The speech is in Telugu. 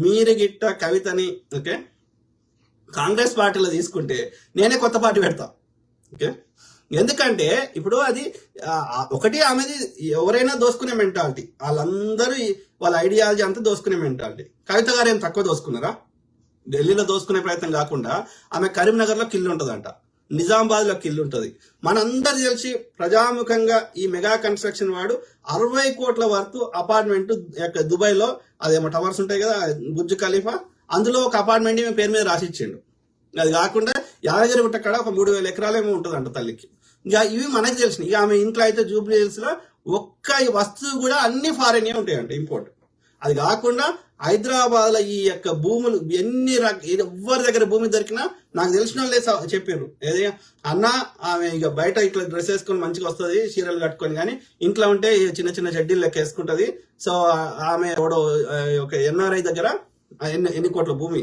మీరు గిట్ట కవితని ఓకే కాంగ్రెస్ పార్టీలో తీసుకుంటే నేనే కొత్త పార్టీ పెడతా. ఓకే, ఎందుకంటే ఇప్పుడు అది ఒకటి ఆమెది ఎవరైనా దోసుకునే మెంటాలిటీ, వాళ్ళందరూ వాళ్ళ ఐడియాలజీ అంతా దోసుకునే మెంటాలిటీ. కవిత గారు ఏం తక్కువ దోసుకున్నారా? ఢిల్లీలో దోసుకునే ప్రయత్నం కాకుండా ఆమె కరీంనగర్లో కిల్లు ఉంటుందంట, నిజామాబాద్ లో కిల్లు ఉంటుంది. మనందరు తెలిసి ప్రజాముఖంగా ఈ మెగా కన్స్ట్రక్షన్ వాడు 60 కోట్ల వరకు అపార్ట్మెంట్ దుబాయ్ లో అదేమో టవర్స్ ఉంటాయి కదా బుర్జ్ ఖలీఫా, అందులో ఒక అపార్ట్మెంట్ ఈమె పేరు మీద రాసిచ్చిండు. అది కాకుండా యాదగిరి గుట్ట కాడ ఒక 3000 ఎకరాలేమో ఉంటుందంట తల్లికి. ఇక ఇవి మనకు తెలిసినవి. ఇక ఆమె ఇంట్లో అయితే జూబ్లీ హిల్స్ లో ఒక్క వస్తువు కూడా అన్ని ఫారెన్ ఉంటాయంట, ఇంపోర్ట్. అది కాకుండా హైదరాబాద్ లో ఈ యొక్క భూములు ఎవరి దగ్గర భూమి దొరికినా నాకు తెలిసిన వాళ్ళే చెప్పారు, ఏది అన్న ఆమె ఇక బయట ఇట్లా డ్రెస్ వేసుకొని మంచిగా వస్తుంది చీరలు కట్టుకొని, కానీ ఇంట్లో ఉంటే చిన్న చిన్న చెడ్డీలు లెక్క వేసుకుంటది. సో ఆమె ఒక ఎన్ఆర్ఐ దగ్గర ఎన్ని కోట్ల భూమి